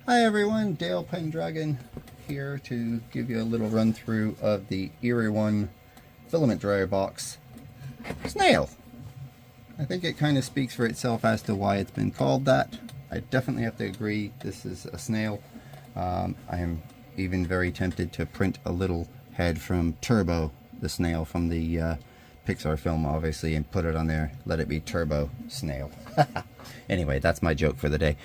Hi everyone, Dale Pendragon here to give you a little run through of the Eryone filament dryer box snail. I think it kind of speaks for itself as to why it's been called that. I definitely have to agree this is a snail. I am even very tempted to print a little head from Turbo, the snail from the Pixar film obviously, and put it on there, let it be Turbo Snail. Anyway, that's my joke for the day.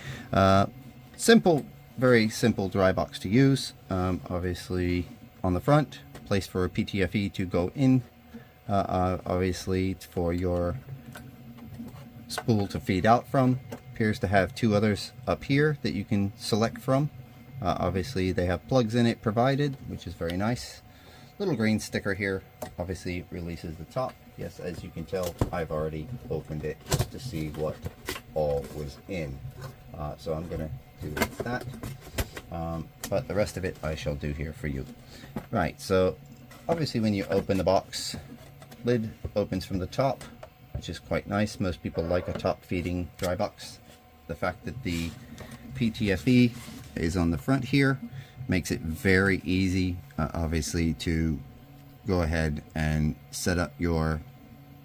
Simple, very simple dry box to use. Obviously on the front, place for a PTFE to go in. Obviously for your spool to feed out from. Appears to have two others up here that you can select from. Obviously they have plugs in it provided, which is very nice. Little green sticker here obviously releases the top. Yes, as you can tell, I've already opened it just to see what all was in. So I'm going to do that. But the rest of it I shall do here for you. Right, so obviously when you open the box, lid opens from the top, which is quite nice. Most people like a top feeding dry box. The fact that the PTFE is on the front here makes it very easy, obviously, to go ahead and set up your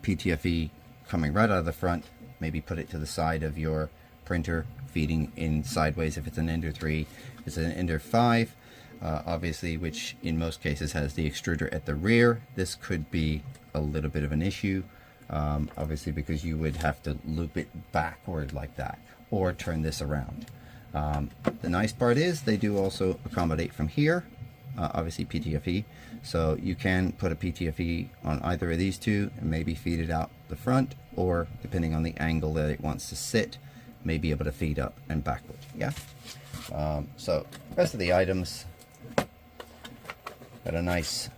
PTFE coming right out of the front. Maybe put it to the side of your printer, feeding in sideways if it's an Ender 3. If it's an Ender 5, obviously, which in most cases has the extruder at the rear, this could be a little bit of an issue, obviously, because you would have to loop it backward like that, or turn this around. The nice part is they do also accommodate from here, obviously PTFE, so you can put a PTFE on either of these two and maybe feed it out the front, or depending on the angle that it wants to sit, may be able to feed up and backward. Yeah. So rest of the items, got a nice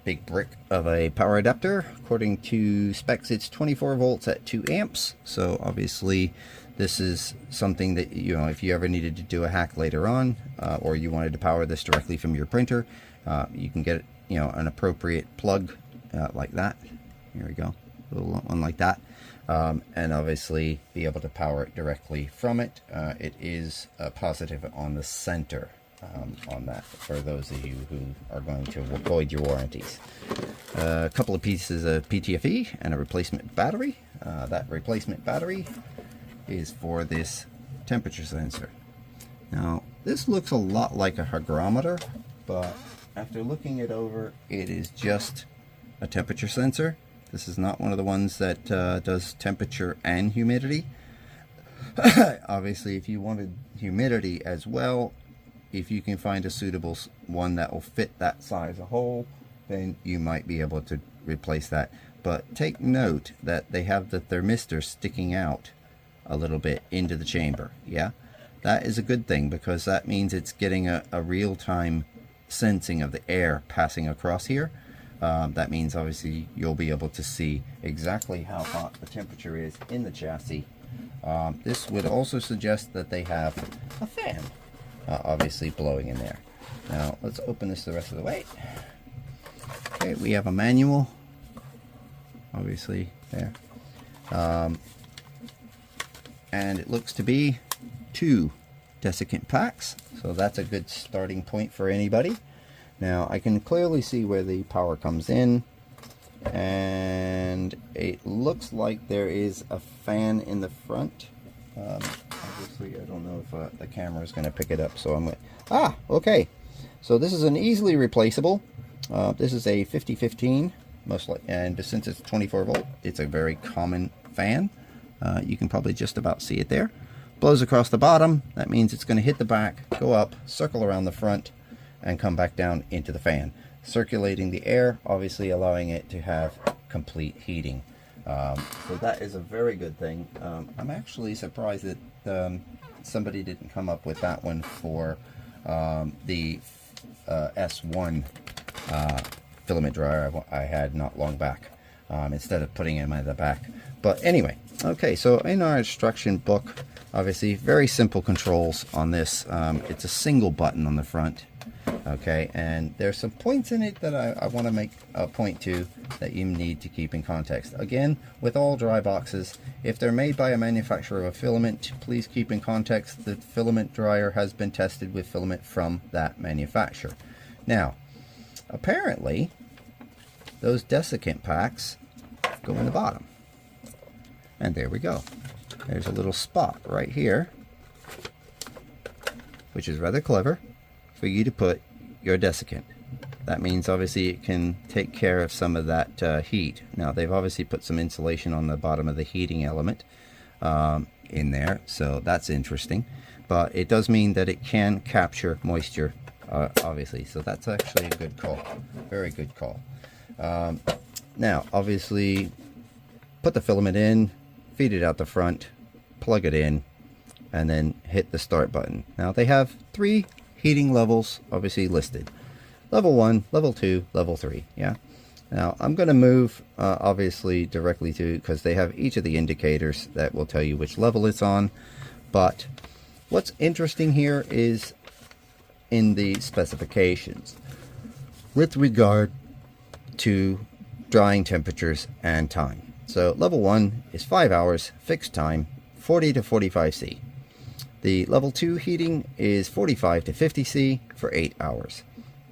big brick of a power adapter. According to specs, it's 24 volts at 2 amps. So obviously this is something that, you know, if you ever needed to do a hack later on, or you wanted to power this directly from your printer, you can get, you know, an appropriate plug like that. Here we go, a little one like that. And obviously be able to power it directly from it. It is positive on the center on that, for those of you who are going to avoid your warranties. A couple of pieces of PTFE and a replacement battery. That replacement battery is for this temperature sensor. Now this looks a lot like a hygrometer, but after looking it over, it is just a temperature sensor. This is not one of the ones that does temperature and humidity. Obviously, if you wanted humidity as well, if you can find a suitable one that will fit that size of hole, then you might be able to replace that. But take note that they have the thermistor sticking out a little bit into the chamber. Yeah, that is a good thing, because that means it's getting a real-time sensing of the air passing across here. That means obviously you'll be able to see exactly how hot the temperature is in the chassis. This would also suggest that they have a fan obviously blowing in there. Now let's open this the rest of the way. Okay, we have a manual obviously there, and it looks to be 2 desiccant packs, so that's a good starting point for anybody. Now I can clearly see where the power comes in, and it looks like there is a fan in the front. Obviously I don't know if the camera is going to pick it up, so I'm going okay, so this is an easily replaceable. This is a 5015 most likely, and since it's 24 volt, it's a very common fan. You can probably just about see it there. Blows across the bottom. That means it's going to hit the back, go up, circle around the front, and come back down into the fan, circulating the air, obviously allowing it to have complete heating. So that is a very good thing. I'm actually surprised that somebody didn't come up with that one for the S1 filament dryer I had not long back. Instead of putting him at the back, But anyway, okay, so in our instruction book, obviously very simple controls on this. It's a single button on the front, okay, and there's some points in it that I want to make a point to that you need to keep in context. Again, with all dry boxes, if they're made by a manufacturer of a filament, please keep in context that filament dryer has been tested with filament from that manufacturer. Now, apparently, those desiccant packs go in the bottom. And there we go. There's a little spot right here, which is rather clever, for you to put your desiccant. That means obviously it can take care of some of that heat. Now they've obviously put some insulation on the bottom of the heating element in there, so that's interesting. But it does mean that it can capture moisture, obviously. So that's actually a good call, very good call. Now obviously put the filament in, feed it out the front, plug it in, and then hit the start button. Now they have 3 heating levels obviously listed: level 1, level 2, level 3. Yeah. Now I'm going to move obviously directly to, because they have each of the indicators that will tell you which level it's on. But what's interesting here is in the specifications with regard to drying temperatures and time. So level 1 is 5 hours fixed time, 40 to 45 C. The level 2 heating is 45 to 50 C for 8 hours.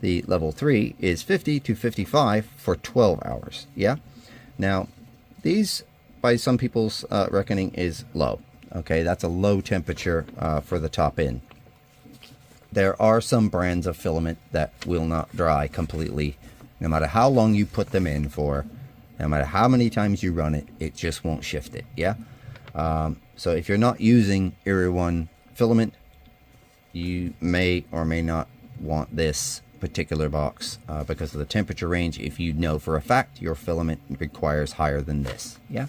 The level 3 is 50 to 55 for 12 hours. Yeah. Now, these, by some people's reckoning, is low. Okay, that's a low temperature for the top end. There are some brands of filament that will not dry completely, no matter how long you put them in for. No matter how many times you run it, it just won't shift it. Yeah. So if you're not using Eryone filament, you may or may not want this particular box because of the temperature range, if you know for a fact your filament requires higher than this. Yeah.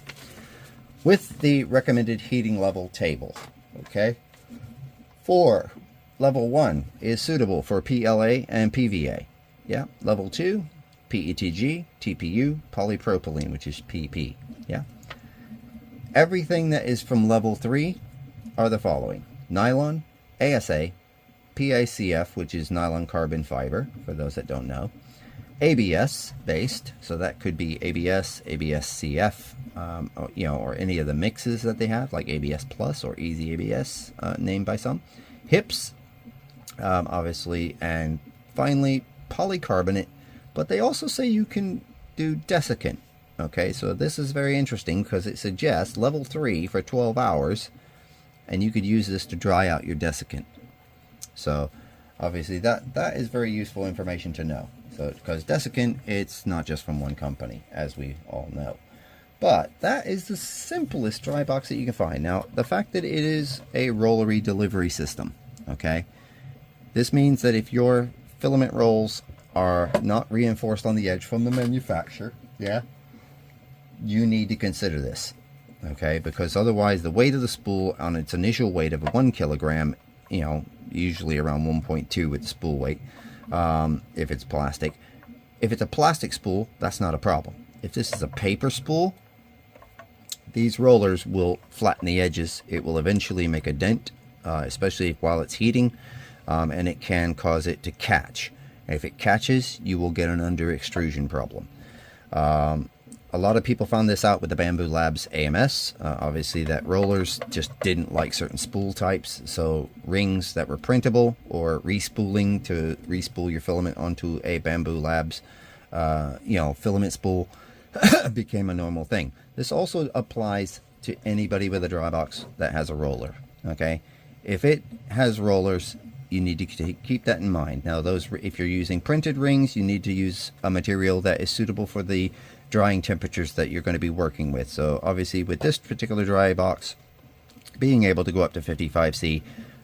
With the recommended heating level table, okay, for level 1 is suitable for PLA and PVA. Yeah. Level 2, PETG, TPU, polypropylene, which is PP. Yeah. Everything that is from level 3 are the following: nylon, ASA, PICF, which is nylon carbon fiber, for those that don't know, ABS based, so that could be ABS, ABS-CF, or any of the mixes that they have, like ABS Plus or Easy ABS, named by some, HIPS, obviously, and finally polycarbonate. But they also say you can do desiccant. Okay, so this is very interesting because it suggests level 3 for 12 hours, and you could use this to dry out your desiccant. So obviously that is very useful information to know. So because desiccant, it's not just from one company, as we all know. But that is the simplest dry box that you can find. Now, the fact that it is a rollery delivery system, okay, this means that if your filament rolls are not reinforced on the edge from the manufacturer, yeah, you need to consider this, okay, because otherwise the weight of the spool on its initial weight of 1 kilogram, usually around 1.2 with the spool weight, if it's plastic. If it's a plastic spool, that's not a problem. If this is a paper spool, these rollers will flatten the edges. It will eventually make a dent, especially while it's heating, and it can cause it to catch. If it catches, you will get an under extrusion problem. A lot of people found this out with the Bamboo Labs AMS. Obviously that rollers just didn't like certain spool types, so rings that were printable or respooling to respool your filament onto a Bamboo Labs filament spool became a normal thing. This also applies to anybody with a dry box that has a roller. Okay, if it has rollers, you need to keep that in mind. Now, if you're using printed rings, you need to use a material that is suitable for the drying temperatures that you're going to be working with. So obviously with this particular dry box being able to go up to 55 C,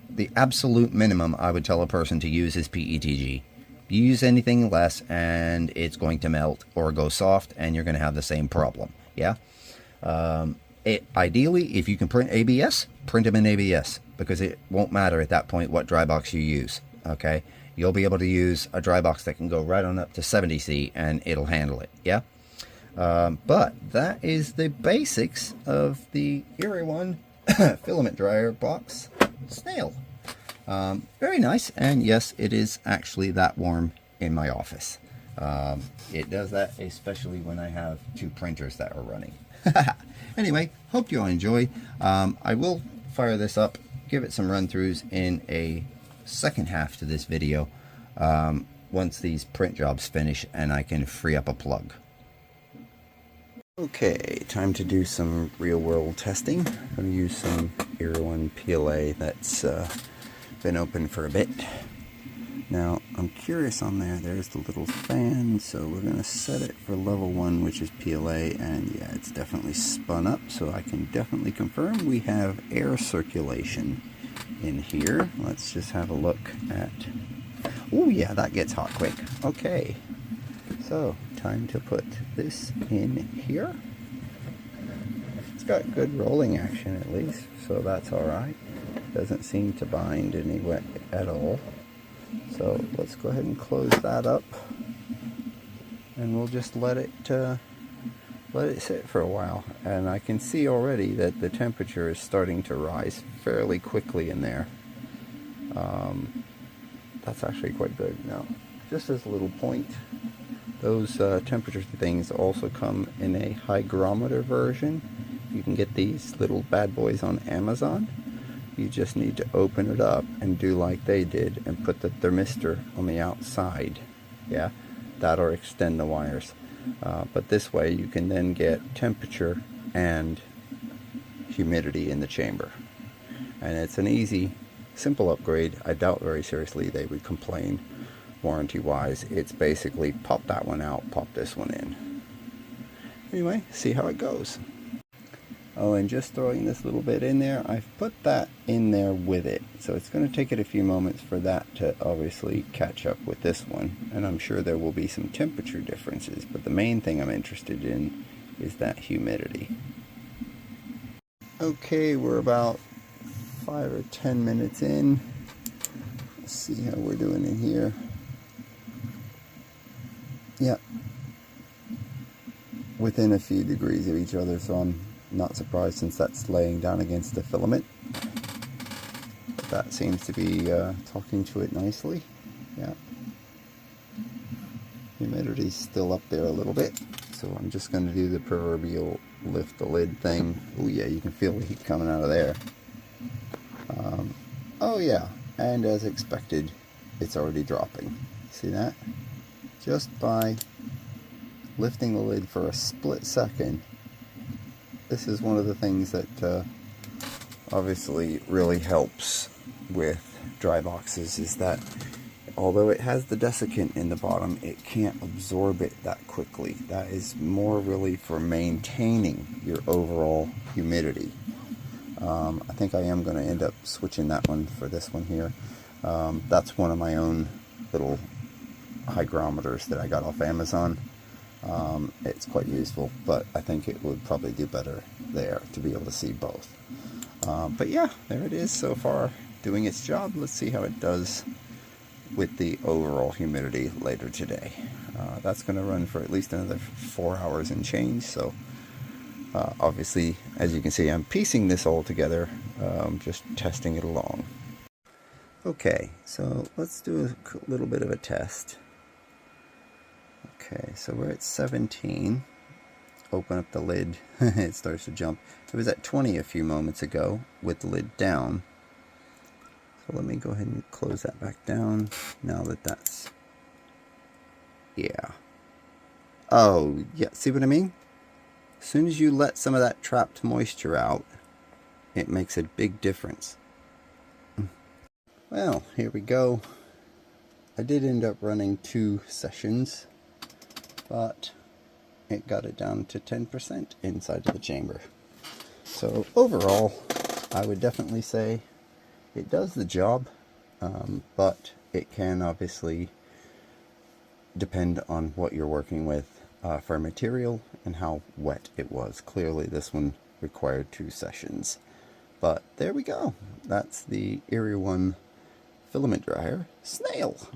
the absolute minimum I would tell a person to use is PETG. You use anything less and it's going to melt or go soft, and you're going to have the same problem. Yeah. Ideally, if you can print ABS, print them in ABS, because it won't matter at that point what dry box you use. Okay, you'll be able to use a dry box that can go right on up to 70 C and it'll handle it. Yeah. But that is the basics of the Eryone filament dryer box Snail. Very nice, and yes, it is actually that warm in my office. It does that especially when I have two printers that are running. Anyway, hope you all enjoy. I will fire this up, give it some run-throughs in a second half to this video once these print jobs finish and I can free up a plug. Okay, time to do some real-world testing. I'm going to use some Eryone PLA that's been open for a bit. Now, I'm curious on there, there's the little fan, so we're going to set it for level 1, which is PLA, and yeah, it's definitely spun up, so I can definitely confirm we have air circulation in here. Let's just have a look at... Oh yeah, that gets hot quick. Okay, so time to put this in here. It's got good rolling action at least, so that's alright. Doesn't seem to bind any wet at all. So let's go ahead and close that up, and we'll just let it sit for a while. And I can see already that the temperature is starting to rise fairly quickly in there. That's actually quite good. Now, just as a little point, those temperature things also come in a hygrometer version. You can get these little bad boys on Amazon. You just need to open it up and do like they did and put the thermistor on the outside. Yeah, that or extend the wires. But this way you can then get temperature and humidity in the chamber. And it's an easy, simple upgrade. I doubt very seriously they would complain warranty-wise. It's basically pop that one out, pop this one in. Anyway, see how it goes. Oh, and just throwing this little bit in there, I've put that in there with it. So it's going to take it a few moments for that to obviously catch up with this one. And I'm sure there will be some temperature differences, but the main thing I'm interested in is that humidity. Okay, we're about 5 or 10 minutes in. Let's see how we're doing in here. Yep. Within a few degrees of each other, so I'm not surprised since that's laying down against the filament. But that seems to be talking to it nicely. Yeah. Humidity's still up there a little bit, so I'm just going to do the proverbial lift the lid thing. Oh yeah, you can feel the heat coming out of there. Oh yeah, and as expected, it's already dropping. See that? Just by lifting the lid for a split second. This is one of the things that obviously really helps with dry boxes, is that although it has the desiccant in the bottom, it can't absorb it that quickly. That is more really for maintaining your overall humidity. I think I am going to end up switching that one for this one here. That's one of my own little hygrometers that I got off Amazon. It's quite useful, but I think it would probably do better there to be able to see both. But yeah, there it is so far doing its job. Let's see how it does with the overall humidity later today. That's going to run for at least another 4 hours and change, so obviously, as you can see, I'm piecing this all together, just testing it along. Okay, so let's do a little bit of a test. Okay, so we're at 17. Open up the lid, it starts to jump. It was at 20 a few moments ago with the lid down. So let me go ahead and close that back down now that that's... Yeah. Oh, yeah, see what I mean? As soon as you let some of that trapped moisture out, it makes a big difference. Well, here we go. I did end up running 2 sessions, but it got it down to 10% inside of the chamber. So overall, I would definitely say it does the job, but it can obviously depend on what you're working with for material and how wet it was. Clearly this one required 2 sessions. But there we go. That's the Eryone Filament Dryer Snail.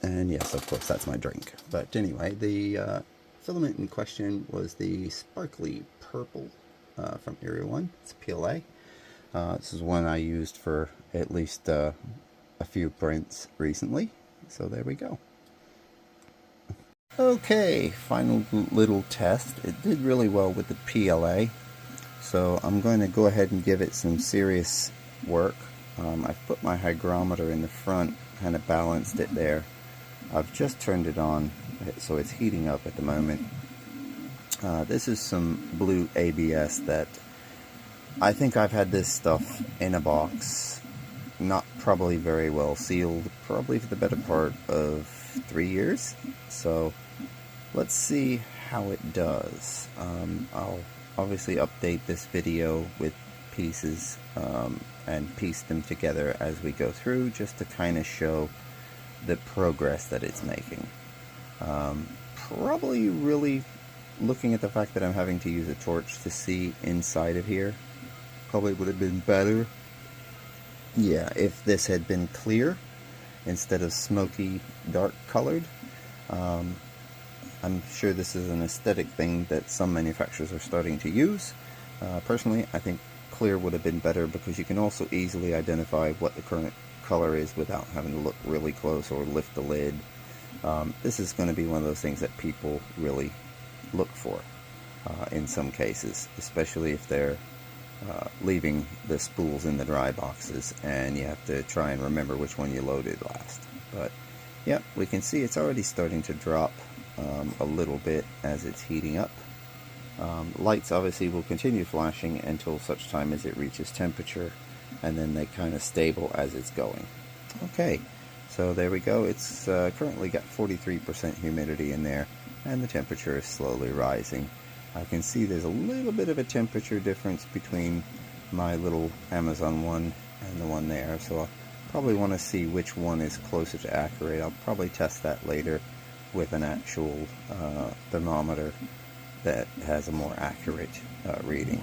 And yes, of course, that's my drink. But anyway, the filament in question was the sparkly purple from Eryone. It's PLA. This is one I used for at least a few prints recently. So there we go. Okay, final little test. It did really well with the PLA. So I'm going to go ahead and give it some serious work. I've put my hygrometer in the front, kind of balanced it there. I've just turned it on, so it's heating up at the moment. This is some blue ABS that I think I've had this stuff in a box, not probably very well sealed, probably for the better part of 3 years. So let's see how it does. I'll obviously update this video with pieces and piece them together as we go through, just to kind of show the progress that it's making. Probably really looking at the fact that I'm having to use a torch to see inside of here, probably would have been better, yeah, if this had been clear instead of smoky dark colored. I'm sure this is an aesthetic thing that some manufacturers are starting to use. Personally, I think clear would have been better, because you can also easily identify what the current color is without having to look really close or lift the lid. This is going to be one of those things that people really look for in some cases, especially if they're leaving the spools in the dry boxes and you have to try and remember which one you loaded last. But yeah, we can see it's already starting to drop a little bit as it's heating up. Lights obviously will continue flashing until such time as it reaches temperature, and then they kind of stable as it's going. Okay, so there we go. It's currently got 43% humidity in there, and the temperature is slowly rising. I can see there's a little bit of a temperature difference between my little Amazon one and the one there, so I'll probably want to see which one is closer to accurate. I'll probably test that later with an actual thermometer that has a more accurate reading.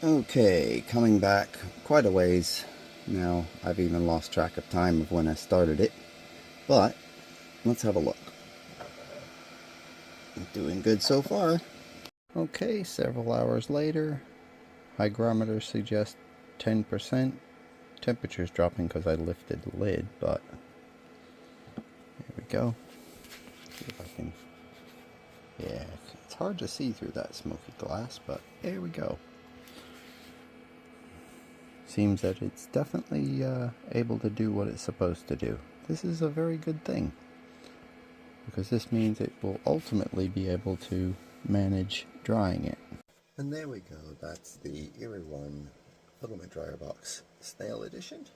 Okay, coming back quite a ways now. I've even lost track of time of when I started it, but let's have a look. Doing good so far. Okay, several hours later, hygrometer suggests 10%. Temperature's dropping because I lifted the lid, but there we go. See if I can. Yeah, it's hard to see through that smoky glass, but there we go. Seems that it's definitely able to do what it's supposed to do. This is a very good thing, because this means it will ultimately be able to manage drying it. And there we go. That's the Eryone Filament Dryer Box Snail Edition.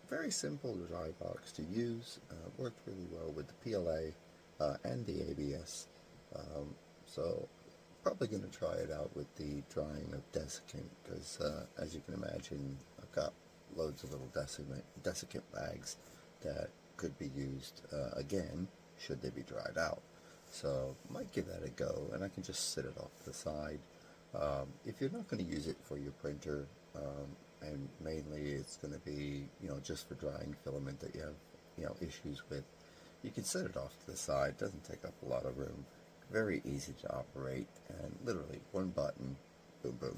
Very simple dry box to use. Worked really well with the PLA and the ABS. So probably going to try it out with the drying of desiccant, because as you can imagine, I've got loads of little desiccant bags that could be used again should they be dried out. So might give that a go, and I can just sit it off to the side. If you're not going to use it for your printer, and mainly it's going to be, just for drying filament that you have, issues with, you can set it off to the side. It doesn't take up a lot of room. Very easy to operate, and literally one button, boom, boom.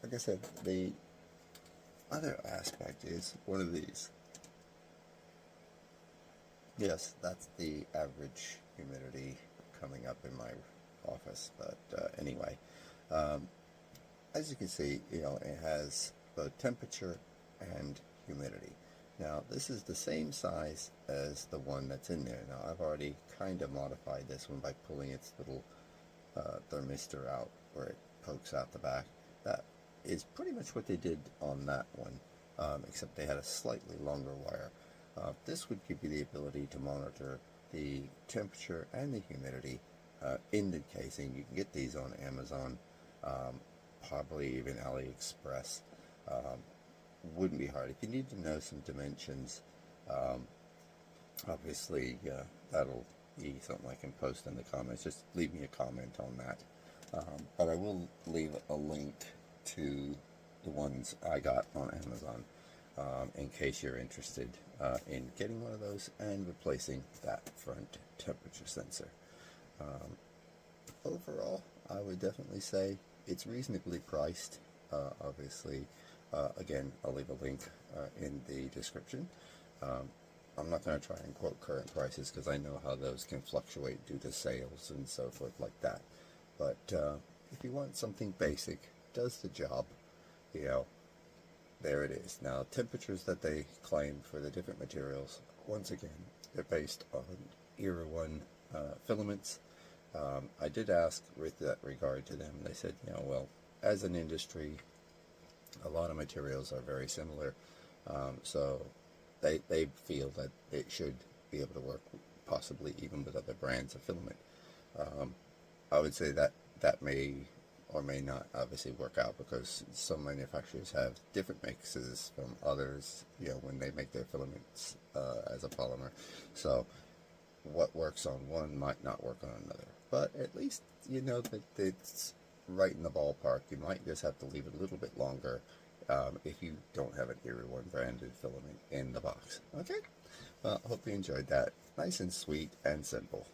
Like I said, the other aspect is one of these. Yes, that's the average humidity coming up in my office, but anyway, as you can see, it has both temperature and humidity. Now, this is the same size as the one that's in there. Now, I've already kind of modified this one by pulling its little thermistor out where it pokes out the back. That is pretty much what they did on that one, except they had a slightly longer wire. This would give you the ability to monitor the temperature and the humidity in the casing. You can get these on Amazon, probably even AliExpress. Wouldn't be hard. If you need to know some dimensions, obviously that'll be something I can post in the comments. Just leave me a comment on that. But I will leave a link to the ones I got on Amazon. in case you're interested in getting one of those and replacing that front temperature sensor. Overall, I would definitely say it's reasonably priced. Obviously, again, I'll leave a link in the description. I'm not going to try and quote current prices because I know how those can fluctuate due to sales and so forth like that. But if you want something basic, does the job, you know, there it is. Now, temperatures that they claim for the different materials, once again, they're based on Eryone filaments. I did ask with that regard to them. They said, you know, well, as an industry, a lot of materials are very similar, so they feel that it should be able to work possibly even with other brands of filament. I would say that that may or may not obviously work out because some manufacturers have different mixes from others, you know, when they make their filaments as a polymer. So what works on one might not work on another. But at least you know that it's right in the ballpark. You might just have to leave it a little bit longer if you don't have an Eryone branded filament in the box. Okay? Well, I hope you enjoyed that. Nice and sweet and simple.